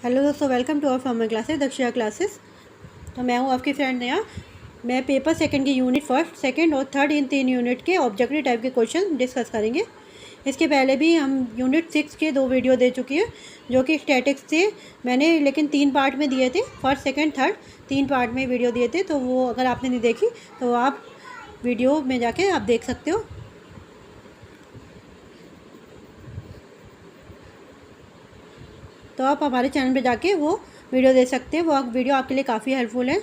Hello दोस्तों, welcome to our formal classes Dakshina classes. तो मैं हूँ आपकी फ्रेंड नया। मैं पेपर सेकंड की यूनिट फर्स्ट, सेकंड और थर्ड इन 3 यूनिट के ऑब्जेक्टिव टाइप के क्वेश्चन डिस्कस करेंगे। इसके पहले भी हम यूनिट 6 के 2 वीडियो दे चुकी हैं जो कि स्टैटिक्स थे। मैंने लेकिन 3 पार्ट में दिए थे, फर्स्ट सेकेंड थर्ड 3 पार्ट में वीडियो दिए थे। तो वो अगर आपने नहीं देखी तो आप वीडियो में जाके आप देख सकते हो। तो आप हमारे चैनल पे जाके वो वीडियो देख सकते हैं। वो वीडियो आपके लिए काफ़ी हेल्पफुल है।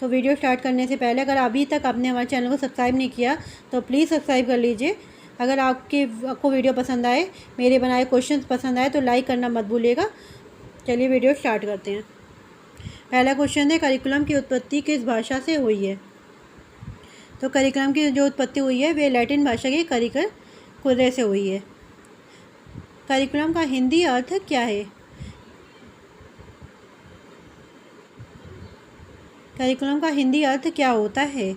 तो वीडियो स्टार्ट करने से पहले अगर अभी तक आपने हमारे चैनल को सब्सक्राइब नहीं किया तो प्लीज़ सब्सक्राइब कर लीजिए। अगर आपको वीडियो पसंद आए, मेरे बनाए क्वेश्चंस पसंद आए तो लाइक करना मत भूलिएगा। चलिए वीडियो स्टार्ट करते हैं। पहला क्वेश्चन है, करिकुलम की उत्पत्ति किस भाषा से हुई है? तो करिकुलम की जो उत्पत्ति हुई है वे लैटिन भाषा के करिकर कुर्रे से हुई है। करिकुलम का हिंदी अर्थ क्या है? करिकुलम का हिंदी अर्थ क्या होता है?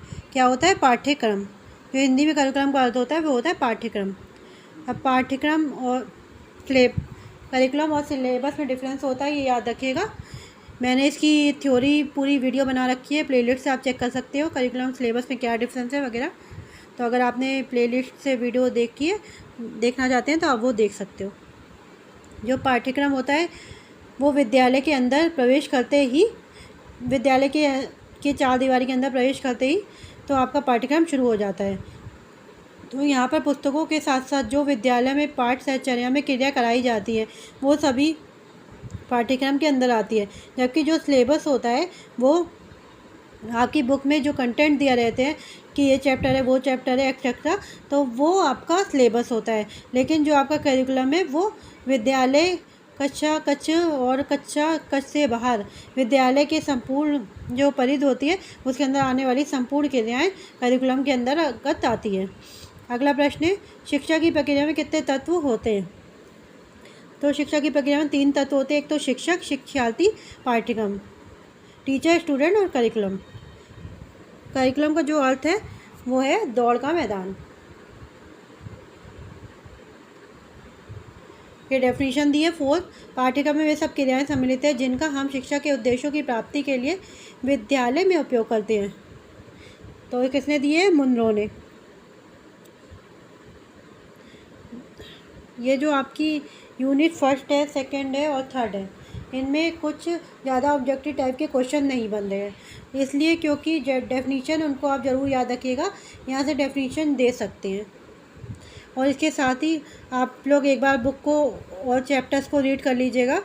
पाठ्यक्रम। जो हिंदी में करिकुलम का अर्थ होता है वो होता है पाठ्यक्रम। अब पाठ्यक्रम और करिकुलम और सिलेबस में डिफरेंस होता है, ये याद रखिएगा। मैंने इसकी थ्योरी पूरी वीडियो बना रखी है, प्लेलिस्ट से आप चेक कर सकते हो करिकुलम सिलेबस में क्या डिफरेंस है वगैरह। तो अगर आपने प्लेलिस्ट से वीडियो देखना चाहते हैं तो आप वो देख सकते हो। जो पाठ्यक्रम होता है वो विद्यालय के अंदर प्रवेश करते ही, विद्यालय के 4 दीवारी के अंदर प्रवेश करते ही तो आपका पाठ्यक्रम शुरू हो जाता है। तो यहाँ पर पुस्तकों के साथ साथ जो विद्यालय में पाठ सहचर्या में क्रिया कराई जाती है वो सभी पाठ्यक्रम के अंदर आती है। जबकि जो सिलेबस होता है वो आपकी बुक में जो कंटेंट दिया रहते हैं कि ये चैप्टर है, वो चैप्टर है, एक्सेट्रा, तो वो आपका सिलेबस होता है। लेकिन जो आपका करिकुलम है वो विद्यालय कक्षा कक्ष और कक्षा कक्ष से बाहर विद्यालय के संपूर्ण जो परिधि होती है उसके अंदर आने वाली संपूर्ण क्रियाएं करिकुलम के अंतर्गत आती है। अगला प्रश्न है, शिक्षा की प्रक्रिया में कितने तत्व होते हैं? तो शिक्षा की प्रक्रिया में 3 तत्व होते हैं। एक तो शिक्षक, शिक्षार्थी, पाठ्यक्रम, टीचर, स्टूडेंट और करिकुलम। करिकुलम का जो अर्थ है वो है दौड़ का मैदान। ये डेफिनेशन दी है। 4, पाठ्यक्रम में वे सब क्रियाएं सम्मिलित हैं जिनका हम शिक्षा के उद्देश्यों की प्राप्ति के लिए विद्यालय में उपयोग करते हैं। तो ये किसने दिए है? मुनरो ने। ये जो आपकी यूनिट फर्स्ट है, सेकंड है और थर्ड है, इनमें कुछ ज़्यादा ऑब्जेक्टिव टाइप के क्वेश्चन नहीं बन रहे हैं, इसलिए क्योंकि डेफिनेशन उनको आप ज़रूर याद रखिएगा। यहाँ से डेफिनेशन दे सकते हैं। और इसके साथ ही आप लोग एक बार बुक को और चैप्टर्स को रीड कर लीजिएगा,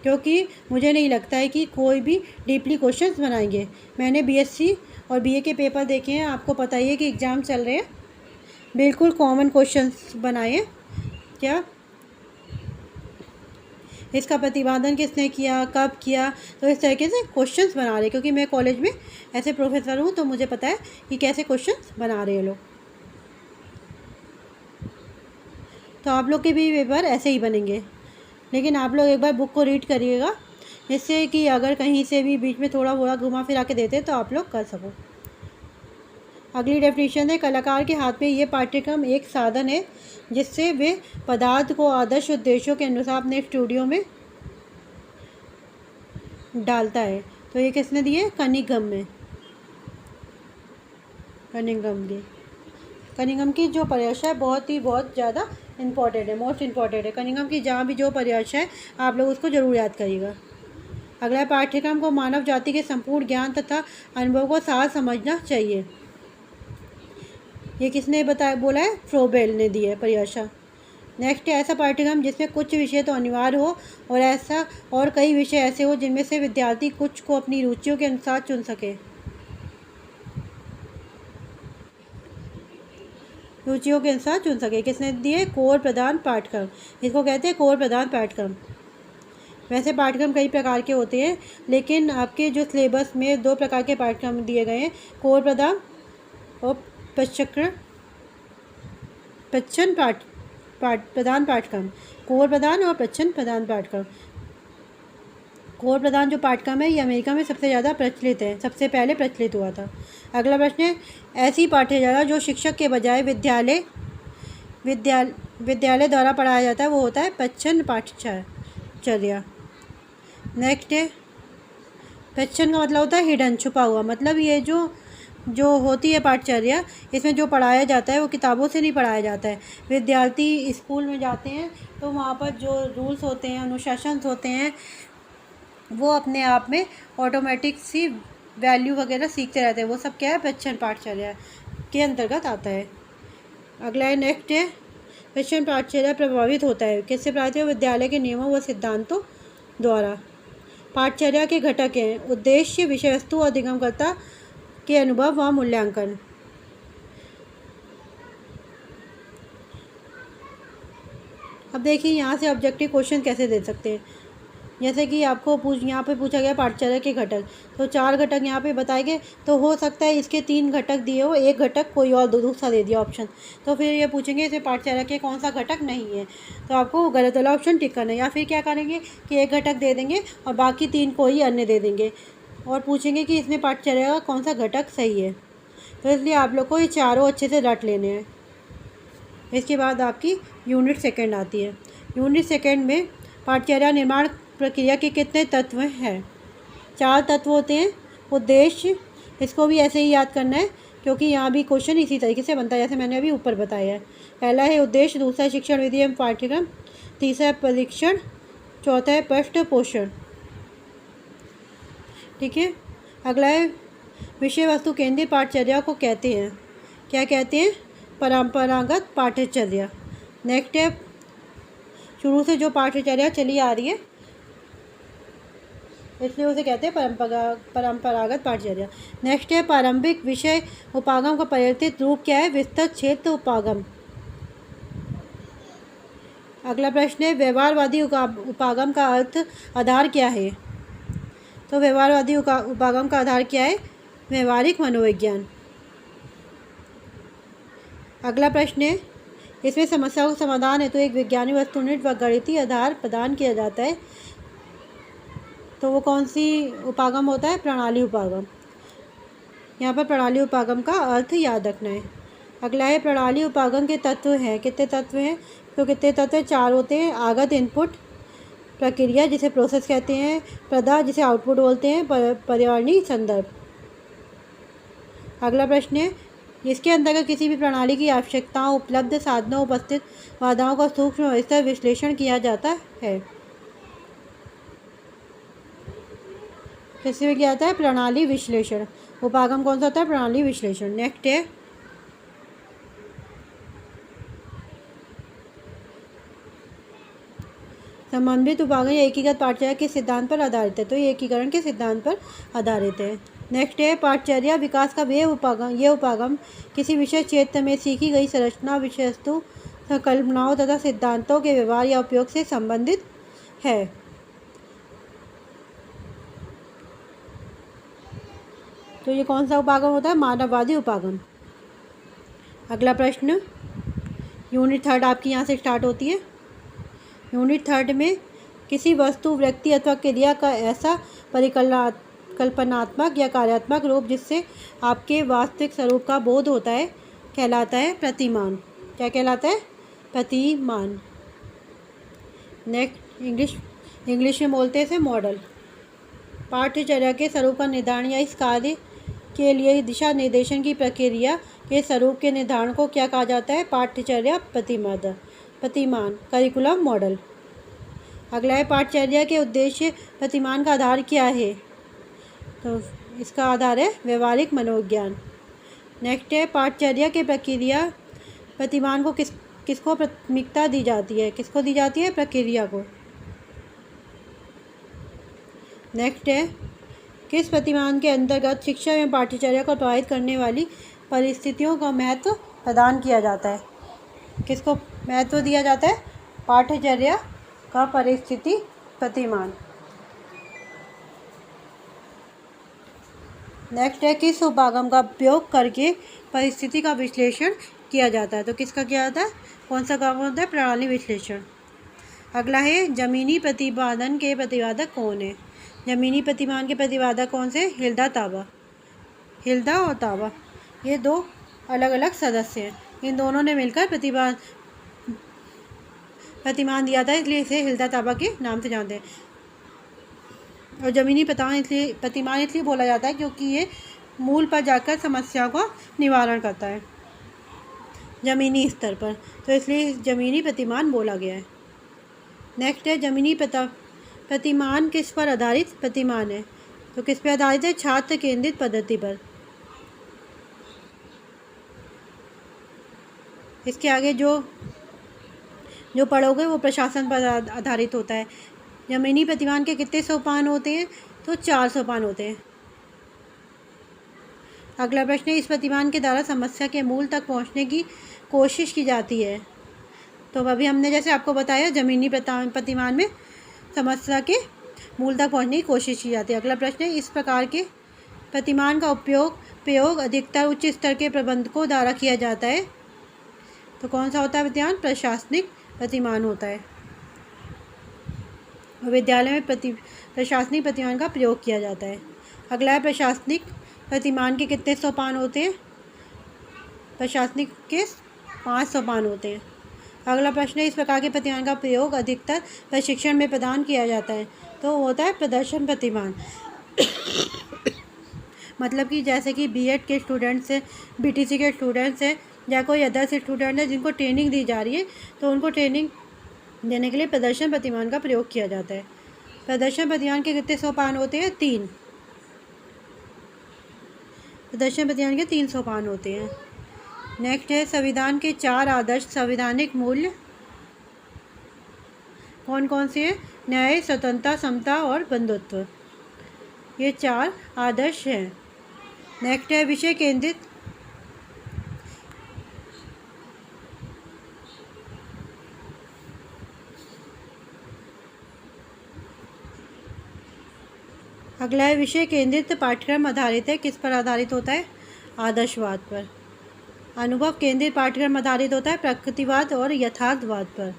क्योंकि मुझे नहीं लगता है कि कोई भी डीपली क्वेश्चंस बनाएंगे। मैंने बीएससी और बीए के पेपर देखे हैं, आपको पता ही है कि एग्ज़ाम चल रहे हैं, बिल्कुल कॉमन क्वेश्चंस बनाए हैं। क्या इसका प्रतिपादन किसने किया, कब किया, तो इस तरीके से क्वेश्चंस बना रहे, क्योंकि मैं कॉलेज में ऐसे प्रोफेसर हूँ तो मुझे पता है कि कैसे क्वेश्चंस बना रहे हैं लोग। तो आप लोग के भी पेपर ऐसे ही बनेंगे, लेकिन आप लोग एक बार बुक को रीड करिएगा, जिससे कि अगर कहीं से भी बीच में थोड़ा थोड़ा घुमा फिरा के देते तो आप लोग कर सको। अगली डेफिनेशन है, कलाकार के हाथ में ये पाठ्यक्रम एक साधन है जिससे वे पदार्थ को आदर्श उद्देश्यों के अनुसार अपने स्टूडियो में डालता है। तो ये किसने दिए? कनिंघम की जो परिभाषा है बहुत ज़्यादा इम्पॉर्टेंट है, मोस्ट इम्पॉर्टेंट है। कनिंघम की जहाँ भी जो परिभाषा है आप लोग उसको ज़रूर याद करिएगा। अगला पाठ्यक्रम को मानव जाति के संपूर्ण ज्ञान तथा अनुभव को साथ समझना चाहिए। ये किसने बोला है? फ्रोबेल ने दी है परिभाषा। नेक्स्ट है, ऐसा पाठ्यक्रम जिसमें कुछ विषय तो अनिवार्य हो और कई विषय ऐसे हो जिनमें से विद्यार्थी कुछ को अपनी रुचियों के अनुसार चुन सके। किसने दिए? कोर प्रधान पाठ्यक्रम। इसको कहते हैं कोर प्रधान पाठ्यक्रम। वैसे पाठ्यक्रम कई प्रकार के होते हैं, लेकिन आपके जो सिलेबस में 2 प्रकार के पाठ्यक्रम दिए गए हैं, कोर प्रधान और प्रच्छन्न प्रधान पाठ्यक्रम। कोर प्रधान और प्रच्छन्न प्रधान पाठ्यक्रम। कोर प्रधान जो पाठ्यक्रम है ये अमेरिका में सबसे ज़्यादा प्रचलित है, सबसे पहले प्रचलित हुआ था। अगला प्रश्न है, ऐसी पाठ्यचर्या जो शिक्षक के बजाय विद्यालय द्वारा पढ़ाया जाता है वो होता है प्रच्छन्न पाठ्यचर्या। नेक्स्ट है क्वेश्चन का मतलब होता है हिडन, छुपा हुआ। मतलब ये जो होती है पाठचर्या, इसमें जो पढ़ाया जाता है वो किताबों से नहीं पढ़ाया जाता है। विद्यार्थी स्कूल में जाते हैं तो वहाँ पर जो रूल्स होते हैं, अनुशासन होते हैं, वो अपने आप में ऑटोमेटिक सी वैल्यू वगैरह सीखते रहते हैं। वो सब क्या है, बच्चन पाठचर्या के अंतर्गत आता है। अगला है नेक्स्ट है बच्चन पाठचर्या प्रभावित होता है किससे प्रभावित है? विद्यालय के नियमों व सिद्धांतों द्वारा। पाठचर्या के घटक हैं उद्देश्य, विषय वस्तु और अधिगमकर्ता के अनुभव व मूल्यांकन। अब देखिए यहाँ से ऑब्जेक्टिव क्वेश्चन कैसे दे सकते हैं। जैसे कि आपको यहाँ पे पूछा गया पाठचर्या के घटक, तो 4 घटक यहाँ पे बताए गए, तो हो सकता है इसके 3 घटक दिए हो, एक घटक कोई और दूसरा दे दिया ऑप्शन, तो फिर ये पूछेंगे इसे पाठचर्या के कौन सा घटक नहीं है, तो आपको गलत वाला ऑप्शन टिक करना है। या फिर क्या करेंगे कि एक घटक दे देंगे और बाकी 3 कोई अन्य दे देंगे और पूछेंगे कि इसमें पाठचर्या का कौन सा घटक सही है। तो इसलिए आप लोग को ये चारों अच्छे से रट लेने हैं। इसके बाद आपकी यूनिट सेकंड आती है। यूनिट सेकंड में पाठचर्या निर्माण प्रक्रिया के कितने तत्व हैं? 4 तत्व होते हैं। उद्देश्य, इसको भी ऐसे ही याद करना है क्योंकि यहाँ भी क्वेश्चन इसी तरीके से बनता है जैसे मैंने अभी ऊपर बताया है। पहला है उद्देश्य, दूसरा है शिक्षण विधि एवं पाठ्यक्रम, तीसरा है परीक्षण, चौथा है पृष्ठ पोषण। ठीक है। अगला है विषय वस्तु केंद्रित पाठचर्या को कहते हैं, क्या कहते हैं? परंपरागत पाठचर्या। नेक्स्ट है शुरू से जो पाठचर्या चली आ रही है इसलिए उसे कहते हैं परंपरागत पाठचर्या। नेक्स्ट है प्रारंभिक विषय उपागम का परिवर्तित रूप क्या है? विस्तृत क्षेत्र उपागम। अगला प्रश्न है व्यवहारवादी उपागम का अर्थ आधार क्या है? तो व्यवहारवादी उपागम का आधार क्या है? व्यवहारिक मनोविज्ञान। अगला प्रश्न है इसमें समस्याओं का समाधान है तो एक वैज्ञानिक वस्तुनिष्ठ व गणितीय आधार प्रदान किया जाता है, तो वो कौन सी उपागम होता है? प्रणाली उपागम। यहाँ पर प्रणाली उपागम का अर्थ याद रखना है। अगला है प्रणाली उपागम के तत्व हैं, कितने तत्व हैं? तो कितने तत्व? 4 होते हैं। आगत इनपुट, प्रक्रिया जिसे प्रोसेस कहते हैं, प्रदा जिसे आउटपुट बोलते हैं, पर्यावरणीय संदर्भ। अगला प्रश्न है इसके अंतर्गत किसी भी प्रणाली की आवश्यकताओं, उपलब्ध साधनों, उपस्थित बाधाओं का सूक्ष्म स्तर विश्लेषण किया जाता है। किसमें किया जाता है? प्रणाली विश्लेषण। उपागम कौन सा होता है? प्रणाली विश्लेषण। नेक्स्ट है समन्वित उपागम या एकीकृत पाठचर्या के सिद्धांत पर आधारित है, तो ये एकीकरण के सिद्धांत पर आधारित है। नेक्स्ट है पाठचर्या विकास का ये उपागम किसी विशेष क्षेत्र में सीखी गई संरचना, विषय वस्तु, संकल्पनाओं तथा सिद्धांतों के व्यवहार या उपयोग से संबंधित है। तो ये कौन सा उपागम होता है? मानववादी उपागम। अगला प्रश्न यूनिट 3 आपकी यहाँ से स्टार्ट होती है। यूनिट 3 में किसी वस्तु, व्यक्ति अथवा क्रिया का ऐसा कल्पनात्मक या कार्यात्मक रूप जिससे आपके वास्तविक स्वरूप का बोध होता है कहलाता है प्रतिमान। क्या कहलाता है? प्रतिमान। नेक्स्ट इंग्लिश में बोलते हैं इसे मॉडल। पाठ्यचर्या के स्वरूप का निर्धारण या इस कार्य के लिए दिशा निर्देशन की प्रक्रिया के स्वरूप के निर्धारण को क्या कहा जाता है? पाठ्यचर्या प्रतिमान, करिकुलम मॉडल। अगला है पाठचर्या के उद्देश्य प्रतिमान का आधार क्या है? तो इसका आधार है व्यवहारिक मनोविज्ञान। नेक्स्ट है पाठचर्या के प्रक्रिया प्रतिमान को किसको प्राथमिकता दी जाती है? किसको दी जाती है? प्रक्रिया को। नेक्स्ट है किस प्रतिमान के अंतर्गत शिक्षा एवं पाठ्यचर्या को प्रभावित करने वाली परिस्थितियों का महत्व प्रदान किया जाता है? किसको महत्व दिया जाता है? पाठ्यचर्या का परिस्थिति प्रतिमान। नेक्स्ट है किस उपागम का उपयोग करके परिस्थिति का विश्लेषण किया जाता है? तो किसका किया जाता है? कौन सा काम होता है? प्रणाली विश्लेषण। अगला है जमीनी प्रतिपादन के प्रतिपादक कौन है? जमीनी प्रतिमान के प्रतिपादक कौन से? हिल्दा और ताबा, ये 2 अलग अलग सदस्य हैं। इन दोनों ने मिलकर प्रतिमान दिया था, इसलिए इसे हिल्दा ताबा के नाम से जानते हैं। और ज़मीनी प्रतिमान इसलिए बोला जाता है क्योंकि ये मूल पर जाकर समस्या का निवारण करता है ज़मीनी स्तर पर, तो इसलिए ज़मीनी प्रतिमान बोला गया है। नेक्स्ट है ज़मीनी प्रतिमान किस पर आधारित प्रतिमान है, तो किस पर आधारित है? छात्र केंद्रित पद्धति पर। इसके आगे जो पढ़ोगे वो प्रशासन पर आधारित होता है। ज़मीनी प्रतिमान के कितने सोपान होते हैं? तो 4 सोपान होते हैं। अगला प्रश्न है, इस प्रतिमान के द्वारा समस्या के मूल तक पहुंचने की कोशिश की जाती है। तो अभी हमने जैसे आपको बताया ज़मीनी प्रतिमान में समस्या के मूल तक पहुंचने की कोशिश की जाती है। अगला प्रश्न है, इस प्रकार के प्रतिमान का प्रयोग अधिकतर उच्च स्तर के प्रबंधकों द्वारा किया जाता है। तो कौन सा होता है प्रतिमान? प्रशासनिक प्रतिमान होता है। विद्यालय में प्रशासनिक प्रतिमान का प्रयोग किया जाता है। अगला है, प्रशासनिक प्रतिमान के कितने सोपान होते हैं? प्रशासनिक के 5 सोपान होते हैं। अगला प्रश्न है, इस प्रकार के प्रतिमान का प्रयोग अधिकतर प्रशिक्षण में प्रदान किया जाता है। तो होता है प्रदर्शन प्रतिमान। मतलब कि जैसे कि बीएड के स्टूडेंट्स हैं, बीटीसी के स्टूडेंट्स हैं या कोई अदर्स स्टूडेंट है जिनको ट्रेनिंग दी जा रही है, तो उनको ट्रेनिंग देने के लिए प्रदर्शन प्रतिमान का प्रयोग किया जाता है। प्रदर्शन प्रतिमान के कितने सोपान होते हैं? 3। प्रदर्शन प्रतिमान के 3 सोपान होते हैं। नेक्स्ट है, संविधान के 4 आदर्श संवैधानिक मूल्य कौन कौन से हैं? न्याय, स्वतंत्रता, समता और बंधुत्व, ये 4 आदर्श हैं। नेक्स्ट है, विषय केंद्रित अगला है, विषय केंद्रित पाठ्यक्रम आधारित है। किस पर आधारित होता है? आदर्शवाद पर। अनुभव केंद्रित पाठ्यक्रम आधारित होता है प्रकृतिवाद और यथार्थवाद पर।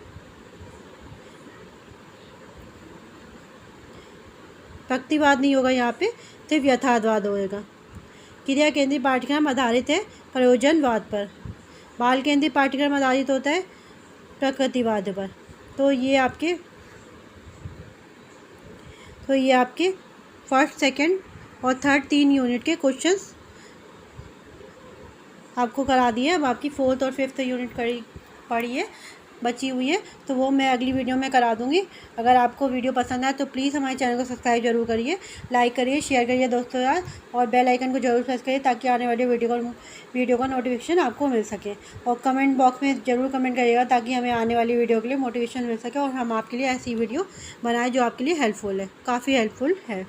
प्रकृतिवाद नहीं होगा यहाँ पे, सिर्फ यथार्थवाद होगा। क्रिया केंद्रित पाठ्यक्रम आधारित है प्रयोजनवाद पर। बाल केंद्रित पाठ्यक्रम आधारित होता है प्रकृतिवाद पर। तो ये आपके फर्स्ट, सेकंड और थर्ड 3 यूनिट के क्वेश्चंस आपको करा दिए। अब आपकी 4th और 5th यूनिट पढ़ी है, बची हुई है, तो वो मैं अगली वीडियो में करा दूँगी। अगर आपको वीडियो पसंद आए तो प्लीज़ हमारे चैनल को सब्सक्राइब जरूर करिए, लाइक करिए, शेयर करिए दोस्तों यार, और बेल आइकन को जरूर प्रेस करिए ताकि आने वाले वीडियो का नोटिफिकेशन आपको मिल सके। और कमेंट बॉक्स में ज़रूर कमेंट करिएगा ताकि हमें आने वाली वीडियो के लिए मोटिवेशन मिल सके और हम आपके लिए ऐसी वीडियो बनाएं जो आपके लिए हेल्पफुल है, काफ़ी हेल्पफुल है।